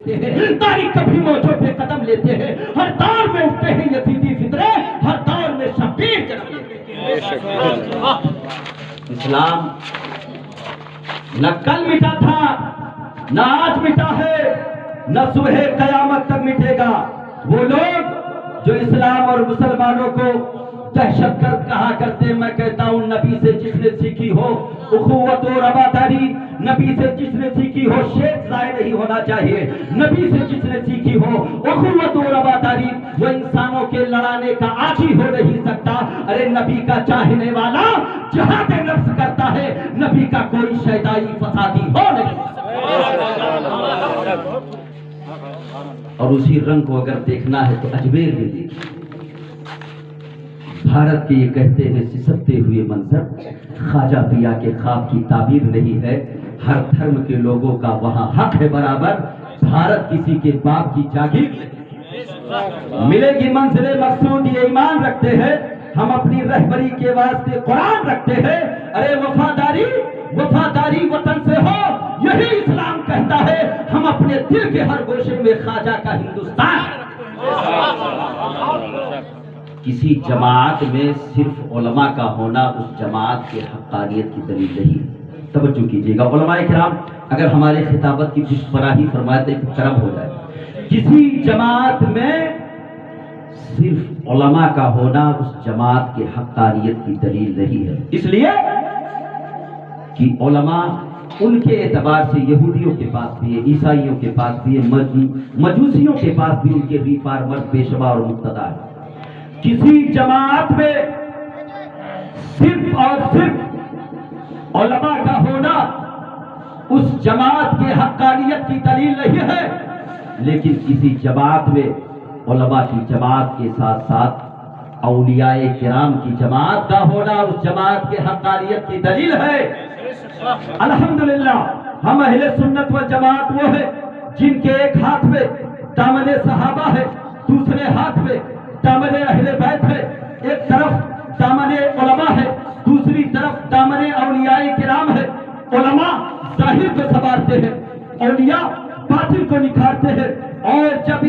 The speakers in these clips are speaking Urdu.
لیتے ہیں، تاریخ کبھی موجوں پہ قدم لیتے ہیں، ہر دور میں اٹھتے ہیں یزیدی فطرے، ہر دور میں شبیر جنم لیتے ہیں۔ اسلام نہ کل مٹا تھا، نہ آج مٹا ہے، نہ صبح قیامت تک مٹے گا۔ وہ لوگ جو اسلام اور مسلمانوں کو دہشت گرد کہا کرتے، میں کہتا ہوں نبی سے جس نے سیکھی ہو اخوت و رواداری، نبی سے جس نے سیکھی ہو شیخ ضائع نہیں ہونا چاہیے، نبی سے جس نے سیکھی ہو اخوت و رواداری، وہ انسانوں کے لڑانے کا عادی ہو نہیں سکتا۔ ارے نبی کا چاہنے والا جہاد نفس کرتا ہے، نبی کا کوئی شیدائی فسادی ہو نہیں سکتا۔ اور اسی رنگ کو اگر دیکھنا ہے تو اجمیر میں دیکھیں، بھارت کے یہ کہتے ہیں سسکتے ہوئے منظر خواجہ پیا کے خواب کی تعبیر نہیں ہے۔ ہر دھرم کے لوگوں کا وہاں حق ہے برابر، بھارت کسی کے باپ کی جاگیر نہیں۔ ملے گی منزل مقصود یہ ایمان رکھتے ہیں، ہم اپنی رہبری کے واسطے قرآن رکھتے ہیں۔ ارے وفاداری وطن سے ہو، یہی اسلام کہتا ہے۔ ہم اپنے دل کے ہر گوشے میں خواجہ کا ہندوستان۔ کسی جماعت میں صرف علماء کا ہونا اس جماعت کے حقانیت کی دلیل نہیں۔ توجہ کیجیے گا علماء کرام، اگر ہمارے خطابت کی پشت پناہی فرمائے تو ایک طرف ہو جائے۔ کسی جماعت میں صرف علماء کا ہونا اس جماعت کے حقانیت کی دلیل نہیں ہے، اس لیے کہ علماء ان کے اعتبار سے یہودیوں کے پاس بھی ہے، عیسائیوں کے پاس بھی ہے، مجوسیوں کے پاس بھی ان کے ریفارمر پیشوا اور مقتدی ہے۔ کسی جماعت میں صرف اور صرف علماء کا ہونا اس جماعت کے حقانیت کی دلیل نہیں ہے، لیکن کسی جماعت میں علماء کی جماعت کے ساتھ ساتھ اولیاء کرام کی جماعت کا ہونا اس جماعت کے حقانیت کی دلیل ہے۔ الحمدللہ ہم اہل سنت والجماعت وہ ہے جن کے ایک ہاتھ میں دامن صحابہ ہے، دوسرے ہاتھ میں دامن اہل بیت ہے، ایک طرف دامن علماء ہے، دوسری طرف دامن اولیاء کرام ہے۔ علماء ظاہر کو سنوارتے ہیں، اولیاء باطن کو نکھارتے ہیں، اور جب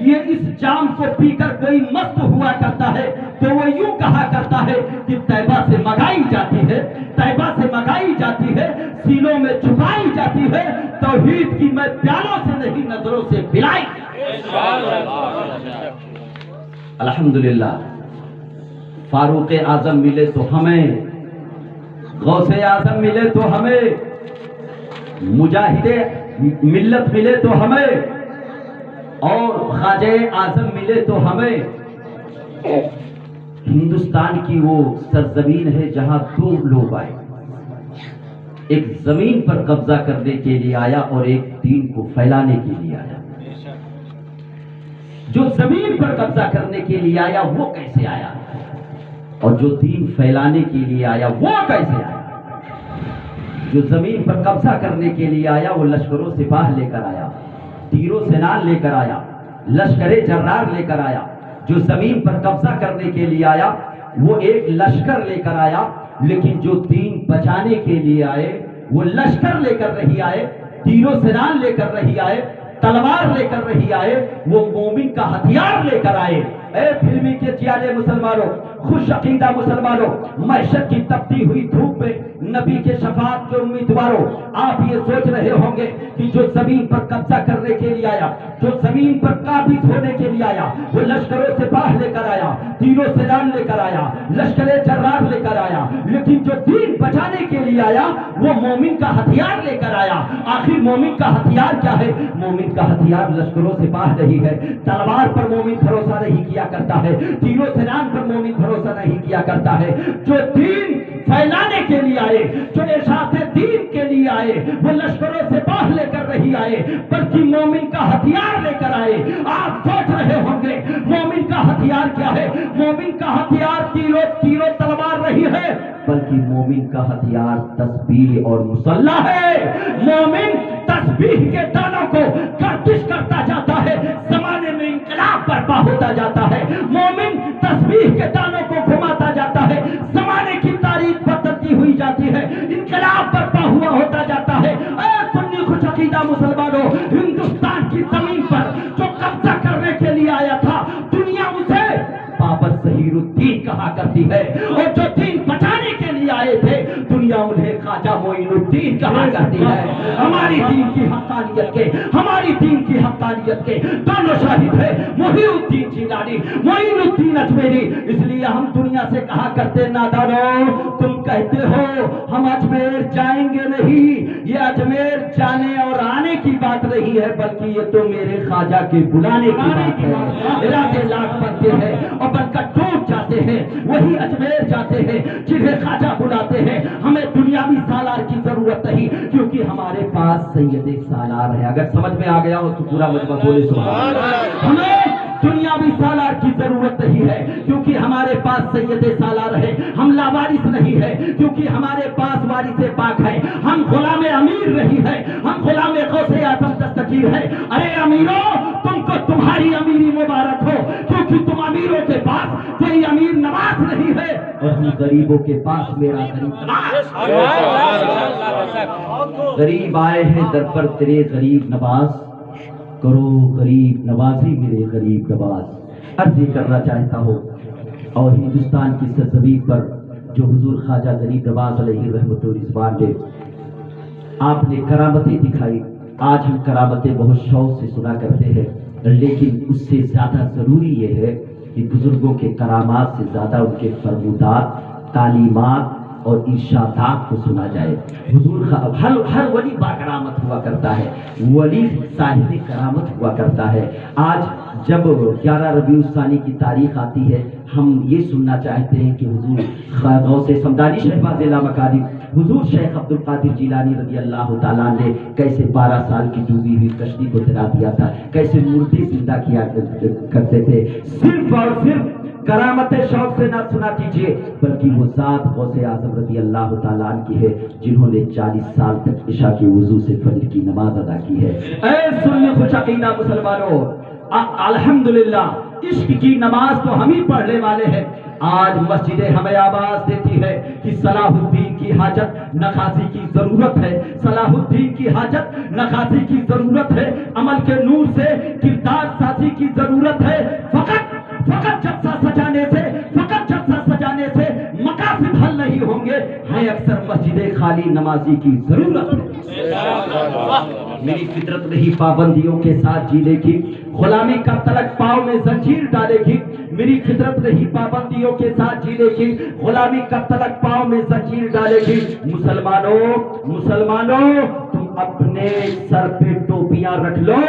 یہ اس جام کو پی کر کوئی مست ہوا کرتا ہے تو وہ یوں کہا کرتا ہے کہ طیبہ سے منگائی جاتی ہے، طیبہ سے منگائی جاتی ہے، سینوں میں چھپائی جاتی ہے، توحید کی میں پیالوں سے نہیں نظروں سے پلائی۔ الحمدللہ فاروق اعظم ملے تو ہمیں، غوث اعظم ملے تو ہمیں، مجاہد ملت ملے تو ہمیں، اور خواجہ اعظم ملے تو ہمیں۔ ہندوستان کی وہ سرزمین ہے جہاں دو لوگ آئے، ایک زمین پر قبضہ کرنے کے لیے آیا اور ایک دین کو پھیلانے کے لیے آیا۔ جو زمین پر قبضہ کرنے کے لیے آیا وہ کیسے آیا، اور جو دین پھیلانے کے لیے آیا وہ کیسے آیا؟ جو زمین پر قبضہ کرنے کے لیے آیا وہ لشکروں سپاہ لے کر آیا، تیروں سنان لے کر آیا، لشکر جرار لے کر آیا۔ جو زمین پر قبضہ کرنے کے لیے آیا وہ ایک لشکر لے کر آیا، لیکن جو دین بچانے کے لیے آئے وہ لشکر لے کر نہیں آئے، تیروں سنان لے کر نہیں آئے، تلوار لے کر نہیں آئے، وہ مومن کا ہتھیار لے کر آئے۔ اے فلمی کے جیالے مسلمانوں، خوش عقیدہ مسلمانوں، معیشت کی تپتی ہوئی دھوپ میں نبی کے شفاعت کے امیدواروں، آپ یہ سوچ رہے ہوں گے کہ جو زمین پر قبضہ کرنے کے لیے آیا، جو زمین پر قابض ہونے کے لیے آیا، وہ لشکروں سے باہ لے کر آیا، تیروں سنان لے کر آیا، لشکر جرار لے کر آیا، لیکن جو دین بچانے کے لیے آیا وہ مومن کا ہتھیار لے کر آیا۔ آخر مومن کا ہتھیار کیا ہے؟ مومن کا ہتھیار لشکروں سے باہ نہیں ہے، تلوار پر مومن بھروسہ نہیں کیا کرتا ہے، تیروں سنان پر مومن بھروسہ نہیں کیا کرتا ہے۔ جو دین پھیلانے کے لیے آئے، جو اشاعت دین کے لیے آئے، وہ لشکروں سے باہ لے کر نہیں آئے بلکہ مومن کا ہتھیار لے کر آئے۔ آپ سوچ رہے ہوں گے مومن کا ہتھیار کیا ہے؟ مومن کا ہتھیار تیروں تلوار نہیں ہے، بلکہ مومن کا ہتھیار تسبیح اور مصلی ہے۔ مومن تسبیح کے دانوں کو گردش کرتا جاتا ہے، زمانے میں انقلاب برپا ہوتا جاتا ہے۔ مومن تسبیح کے دانوں کو گھماتا جاتا ہے، زمانے کی تاریخ بدلتی ہوئی جاتی ہے، انقلاب برپا ہوا ہوتا جاتا ہے۔ اے سنی خوش عقیدہ مسلمانوں، ہندوستان کی کرتی ہے، اور جو دین بچانے کے لیے آئے تھے دنیا انہیں خواجہ معین الدین کہا کرتی ہے۔ ہماری دین کی حقانیت کے، ہماری دین کی حقانیت کے دونوں شاہد ہے، محی الدین جیلانی، معین الدین اجمیری۔ اس لیے ہم دنیا سے کہا کرتے نادانو، تم کہتے ہو ہم اجمیر جائیں گے نہیں، یہ اجمیر جانے اور آنے کی بات نہیں ہے، بلکہ یہ تو میرے خواجہ کے بلانے کی بات ہے۔ ارادے لاکھ بنتے ہیں اور بن کر ٹوٹ جاتے ہیں، وہی اجمیر جاتے ہیں جنہیں خواجہ بلاتے ہیں۔ ہمیں دنیاوی سالار کی ضرورت نہیں، کیونکہ ہمارے پاس سید سالار ہے۔ اگر سمجھ میں آ گیا ہو تو پورا مجمع بولے سبحان اللہ۔ ہمیں دنیاوی سالار کی ضرورت نہیں ہے، کیونکہ ہمارے پاس سید سالار ہے۔ ہم لاوارث نہیں ہے، کیونکہ ہمارے پاس وارث پاک ہے۔ ہم غلام امیر نہیں ہے، ہم غلام غوث اعظم دستگیر ہے۔ ارے امیرو، تم کو تمہاری امیری مبارک ہو، کیونکہ تم امیروں کے پاس کوئی امیر نواز نہیں ہے، اور ہم غریبوں کے پاس میرا غریب نواز۔ غریب آئے ہیں در پر تیرے غریب نواز، کرو غریب نوازی میرے غریب نواز۔ عرض یہ کرنا چاہتا ہوں، اور ہندوستان کی سرزمین پر جو حضور خواجہ غریب نواز علیہ رحمت و رضوان نے آپ نے کرامتیں دکھائی، آج ہم کرامتیں بہت شوق سے سنا کرتے ہیں، لیکن اس سے زیادہ ضروری یہ ہے کہ بزرگوں کے کرامات سے زیادہ ان کے فرمودات، تعلیمات اور ارشادات کو سنا جائے۔ حضور ہر ولی با کرامت ہوا کرتا ہے، ولی صاحب کرامت ہوا کرتا ہے۔ آج جب 11 ربیع الثانی کی تاریخ آتی ہے، ہم یہ سننا چاہتے ہیں کہ حضور غوث سمدانی شہباز لامکاری حضور شیخ عبد القادر جیلانی رضی اللہ تعالیٰ نے کیسے 12 سال کی ڈوبی ہوئی کشتی کو تیرا دیا تھا، کیسے مردے زندہ کیا کرتے تھے۔ صرف اور صرف کرامت شوق سے نہ سنا کیجیے، بلکہ وہ ذات غوث اعظم رضی اللہ تعالیٰ عنہ کی ہے جنہوں نے 40 سال تک عشاء کے وضو سے فجر کی نماز ادا کی ہے۔ اے سنی خوش عقیدہ مسلمانوں، الحمدللہ عشق کی نماز تو ہم ہی پڑھنے والے ہیں۔ آج مسجدیں ہمیں آواز دیتی ہے کہ صلاح الدین کی حاجت نخاسی کی ضرورت ہے، صلاح الدین کی حاجت نخاسی کی ضرورت ہے، عمل کے نور سے کردار سازی کی ضرورت ہے۔ فقط جلسہ سجانے سے، فقط جلسہ سجانے سے مقاصد حل نہیں ہوں گے، ہیں اکثر مسجدیں خالی نمازی کی ضرورت ہے۔ میری فطرت نہیں پابندیوں کے ساتھ جینے کی، غلامی کا تلک پاؤں میں زنجیر ڈالے گی۔ میری فطرت نہیں پابندیوں کے ساتھ جینے کی، غلامی کا تلک پاؤں میں زنجیر ڈالے گی۔ مسلمانوں تم اپنے سر پہ ٹوپیاں رکھ لو،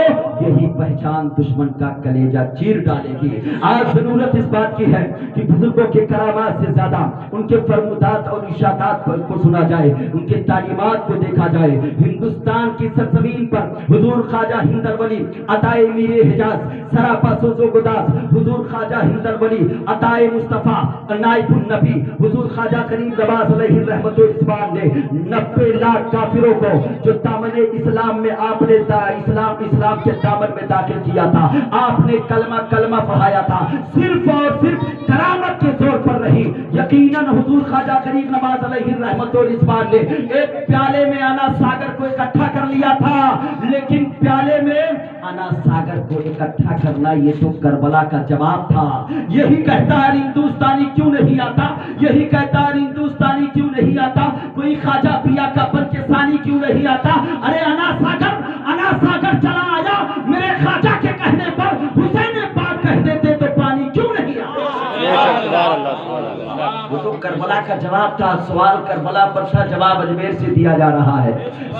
یہی پہچان دشمن کا کلیجہ چیر ڈالے گی۔ آج ضرورت اس بات کی ہے کہ بزرگوں کے کرامات سے زیادہ ان کے فرمودات اور ارشادات کو سنا جائے، ان کے تعلیمات کو دیکھا جائے۔ ہندوستان کی سرزمین پر حضور خواجہ ہند الولی عطائے میر حجاز سراپا سوز و گداز، حضور خواجہ ہند الولی عطائے مصطفیٰ نائب النبی حضور خواجہ غریب نواز علیہ رحمت و رضوان نے 90 لاکھ کافروں کو جو دامن اسلام میں آپ نے اسلام کے دامن میں داخل کیا تھا، آپ نے کلمہ پڑھایا تھا، صرف اور صرف کرامت کے زور پر رہی۔ یقیناً حضور خواجہ غریب نواز علیہ رحمت و رضوان نے ایک پیالے میں انا ساگر کو اکٹھا کر لیا تھا، لیکن پیالے میں انا ساگر کو اکٹھا کرنا یہ تو کربلا کا جواب تھا۔ یہی کہتا ہے ہندوستانی کیوں نہیں آتا، یہی کہتا ہے ہندوستانی کیوں نہیں آتا، کوئی خواجہ پیا کا بلکسانی کیوں نہیں آتا۔ ارے انا ساگر چلا آیا، میرے خواجہ کے کہنے پر حسین پاک کہہ دیتے تو پانی کیوں نہیں آتا۔ وہ تو کربلا کا جواب تھا، سوال کربلا پر تھا، جواب اجمیر سے دیا جا رہا ہے۔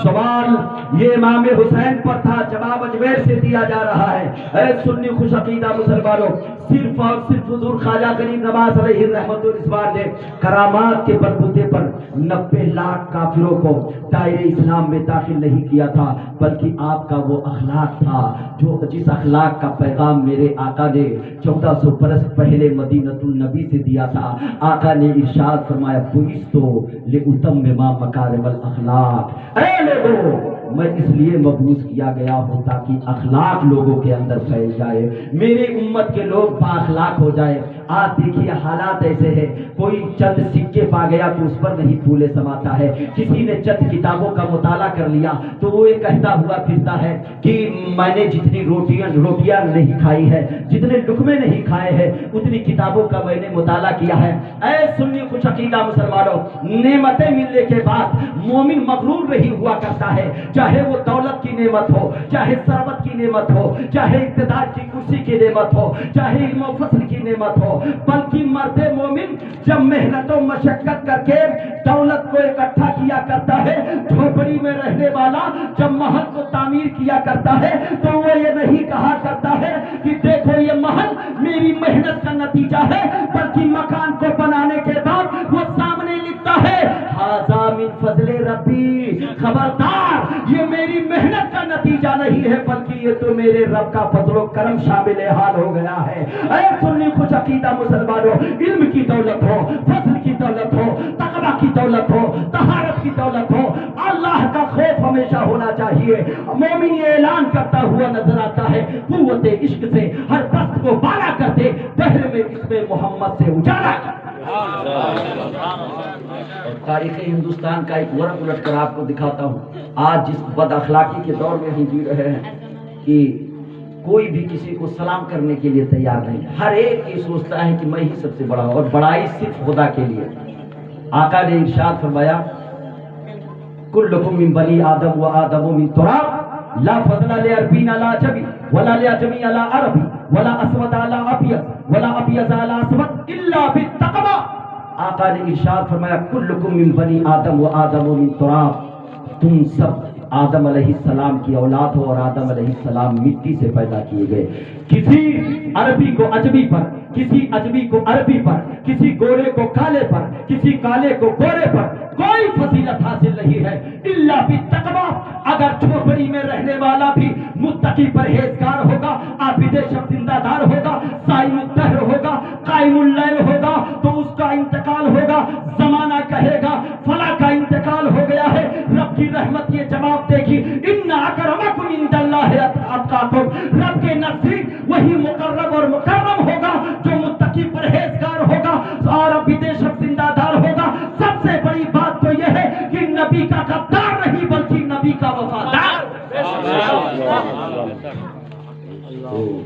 سوال یہ امام حسین پر تھا، جواب اجمیر سے دیا جا رہا ہے۔ اے سنی خوش عقیدہ مسلمانوں، صرف اور صرف حضور خواجہ غریب نواز علیہ رحمت و رضوان نے کرامات کے بلبوتے پر 90 لاکھ کافروں کو دائرے اسلام میں داخل نہیں کیا تھا، بلکہ آپ کا وہ اخلاق تھا جو جس اخلاق کا پیغام میرے آقا نے 1400 برس پہلے مدینۃ النبی سے دیا تھا۔ آقا نے ارشاد فرمایا بعثتُ لأتمم مکارم الاخلاق۔ اے لوگوں، میں اس لیے مبعوث کیا گیا ہوں تاکہ اخلاق لوگوں کے اندر پھیل جائے، میرے امت کے لوگ با اخلاق ہو جائے۔ آج دیکھیے حالات ایسے ہیں، کوئی چند سکے پا گیا تو اس پر نہیں پھولے سماتا ہے، کسی نے چند کتابوں کا مطالعہ کر لیا تو وہ یہ کہتا ہوا پھرتا ہے کہ میں نے جتنی روٹیاں نہیں کھائی ہے، جتنے لقمے نہیں کھائے ہیں، اتنی کتابوں کا میں نے مطالعہ کیا ہے۔ اے سنی خوش عقیدہ مسلمانوں، نعمتیں ملنے کے بعد مومن مغرور نہیں ہوا کرتا ہے، چاہے وہ دولت کی نعمت ہو، چاہے ثروت کی نعمت ہو، چاہے اقتدار کی کرسی کی نعمت ہو، چاہے علم و فضل کی نعمت ہو، بلکہ مرد مومن جب محنت و مشقت کر کے دولت کو اکٹھا کیا کرتا ہے، جھوپڑی میں رہنے والا جب محل کو تعمیر کیا کرتا ہے تو وہ یہ نہیں کہا کرتا ہے کہ دیکھو یہ محل میری محنت کا نتیجہ ہے، بلکہ مکان کو بنانے کے بعد وہ سامنے لکھتا ہے ھذا من فضل ربی، خبردار یہ میری محنت کا نتیجہ نہیں ہے بلکہ یہ تو میرے رب کا فضل و کرم شامل حال ہو گیا ہے۔ اے سنی خوش عقیدہ مسلمانوں، علم کی دولت ہو، فضل کی دولت ہو، تقویٰ کی دولت ہو، طہارت کی دولت ہو، اللہ کا خوف ہمیشہ ہونا چاہیے۔ مومن یہ اعلان کرتا ہوا نظر آتا ہے قوت عشق سے ہر پست کو بالا کر دے، دہر میں اس میں محمد سے اجالا کر۔ اور تاریخ ہندوستان کا ایک ورق الٹ کر آپ کو دکھاتا ہوں، آج جس بد اخلاقی کے دور میں ہم جی رہے ہیں کہ کوئی بھی کسی کو سلام کرنے کے لیے تیار نہیں، ہر ایک یہ سوچتا ہے کہ میں ہی سب سے بڑا ہوں، اور بڑائی صرف خدا کے لیے۔ آقا نے ارشاد فرمایا کلکم من بنی آدم و آدم من تراب لا فضل لعربین علی عجمی ولا لعجمی علی عربی ولا اسود علی ابیض ولا ابیض علی اسود الا بالتقوی۔ آقا نے ارشاد فرمایا کلکم من بنی آدم و آدم من تراب، تم سب آدم علیہ السلام کی اولاد ہو اور آدم علیہ السلام مٹی سے پیدا کیے گئے۔ کسی عربی کو عجمی پر، کسی عجمی کو عربی پر، کسی گورے کو کالے پر، کسی کالے کو گورے پر کوئی فضیلت حاصل نہیں ہے الا بالتقوی۔ اگر جھوپڑی میں رہنے والا بھی متقی پرہیزگار ہوگا، عابد شب زندہ دار ہوگا، صائم الدہر ہوگا، قائم اللیل ہوگا تو اس کا انتقال ہوگا، زمانہ کہے گا فلاں کا انتقال ہو گیا ہے، رب کی رحمت یہ جواب دے گی ان اکرمکم عند اللہ اتقاکم، رب کے نزدیک وہی مقرب اور مکرم ہوگا جو متقی پرہیزگار ہوگا اور عابد شب زندہ دار ہوگا۔ سب سے بڑی بات تو یہ ہے کہ نبی کا غدار نہیں بلکہ نبی کا وفادار۔ تو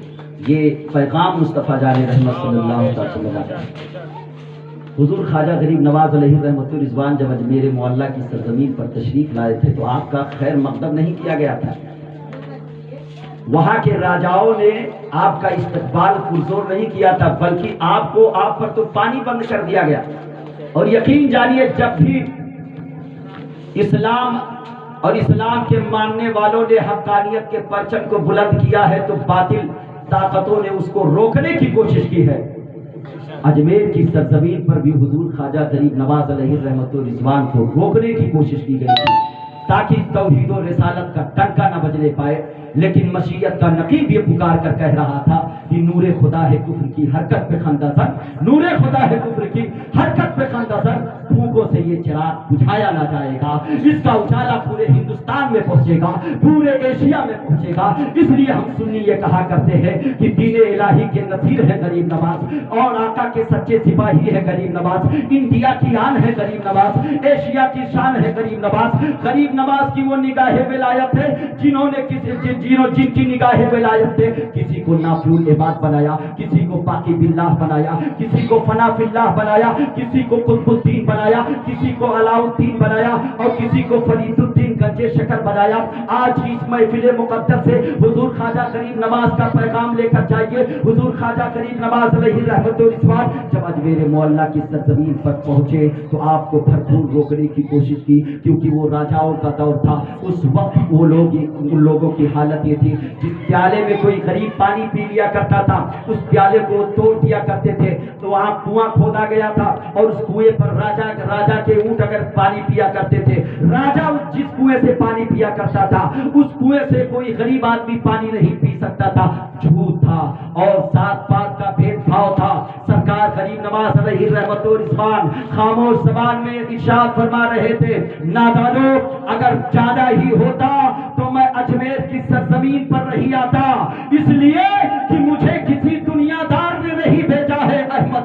یہ پیغام مصطفیٰ جان رحمت صلی اللہ علیہ وسلم، حضور خواجہ غریب نواز علیہ رحمت الرضوان جب اجمیر معلّہ کی سرزمین پر تشریف لائے تھے تو آپ کا خیر مقدم نہیں کیا گیا تھا، وہاں کے راجاؤں نے آپ کا استقبال پرزور نہیں کیا تھا، بلکہ آپ پر تو پانی بند کر دیا گیا۔ اور یقین جانیے جب بھی اسلام اور اسلام کے ماننے والوں نے حقانیت کے پرچم کو بلند کیا ہے تو باطل طاقتوں نے اس کو روکنے کی کوشش کی ہے۔ اجمیر کی سرزمین پر بھی حضور خواجہ غریب نواز علیہ رحمت الرضوان کو روکنے کی کوشش کی گئی تھی تاکہ توحید و رسالت کا ڈنکا نہ بجنے پائے، لیکن مشیت کا نقیب یہ پکار کر کہہ رہا تھا کہ نور خدا ہے کفر کی حرکت پہ خندہ سر، نور خدا ہے کفر کی حرکت پہ خندہ سر، پھونکوں سے یہ چراغ بجھایا نہ جائے گا، اس کا اجالا پورے ہندوستان میں پہنچے گا، پورے ایشیا میں پہنچے گا۔ اس لیے ہم سنی یہ کہا کرتے ہیں کہ دین الہی کے نصیر ہے غریب نواز اور آقا کے سچے سپاہی ہے غریب نواز، انڈیا کی آن ہے غریب نواز، ایشیا کی شان ہے غریب نواز۔ غریب نواز کی وہ نگاہ ولایت ہے جن کی نگاہ ولایت ہے کسی کو نافی عباد بنایا، کسی کو باقی باللہ بنایا، کسی کو فنا فی اللہ بنایا، کسی کو قطب الدین بنایا، کسی کو علاء الدین بنایا اور کسی کو فرید الدین گنجے شکر بنایا۔ آج اس محفل مقدس سے حضور خواجہ غریب نواز کا پیغام لے کر جائیے۔ حضور خواجہ غریب نواز علیہ رحمت الرضوان جب اجمیر معلّہ کی سرزمین پر پہنچے تو آپ کو بھرپور روکنے کی کوشش کی، کیونکہ وہ راجاؤں کا دور تھا۔ اس وقت وہ لوگ ان لوگوں کی حالت یہ تھی جس پیالے میں کوئی غریب پانی پی لیا کرتا تھا اس پیالے کو توڑ دیا کرتے تھے تو وہاں کنواں کھودا گیا تھا اور اس کنویں پر راجا کے اونٹ اگر پانی پیا کرتے تھے، راجا جس کنویں سے پانی پیا کرتا تھا اس کنویں سے کوئی غریب آدمی پانی نہیں پی سکتا تھا۔ جھوٹ تھا اور ذات پات کا بھید بھاؤ تھا۔ سرکار غریب نواز علیہ رحمت الرضوان خاموش زبان میں ارشاد فرما رہے تھے نادانو اگر زیادہ ہی ہوتا تو میں اجمیر کی سرزمین پر نہیں آتا، اس لیے کہ مجھے کسی دنیا دار نے نہیں بھیجا ہے، احمد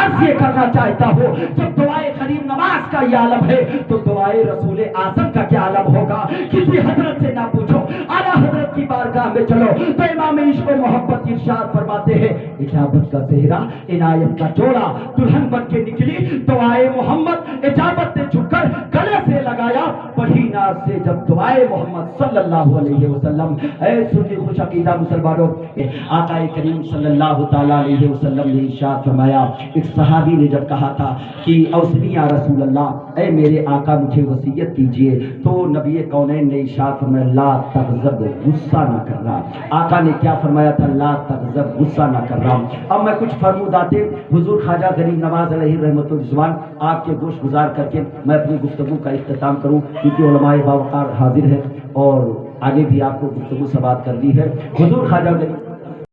عرض یہ کرنا چاہتا ہوں جب دعائے غریب نواز کا یہ عالم ہے تو دعائے رسول اعظم کا کیا عالم ہوگا. کسی حضرت سے نہ پوچھو, اعلیٰ حضرت کی بارگاہ میں چلو تو امام عشق و محبت ارشاد فرماتے ہیں اجابت کا صحرا عنایت کا جوڑا دلہن بن کے نکلی دعائے محمد اجابت نے جھک کر گلے سے لگایا بڑی ناز سے جب دعائے محمد صلی اللہ علیہ وسلم. اے سنی خوش عقیدہ مسلمانوں, آقا کریم صلی اللہ تعالی علیہ وسلم نے ارشاد فرمایا ایک صحابی نے جب کہا تھا کہ اوصنی یا رسول اللہ, اے میرے آقا مجھے وصیت کیجئے, تو نبی کونین نے ارشاد فرمایا لا تغضب, غصہ نہ کر رہا. آقا نے کیا فرمایا تھا؟ لا تغضب, غصہ نہ کر رہا. اب میں کچھ فرموداتے حضور خواجہ غریب نواز علیہ رحمت الرضوان آپ کے گوش گزار کر کے میں اپنی گفتگو کا اختتام کروں, کیونکہ علماء باوقار حاضر ہیں اور آگے بھی آپ کو گفتگو سے بات کرنی ہے. حضور خواجہ غریب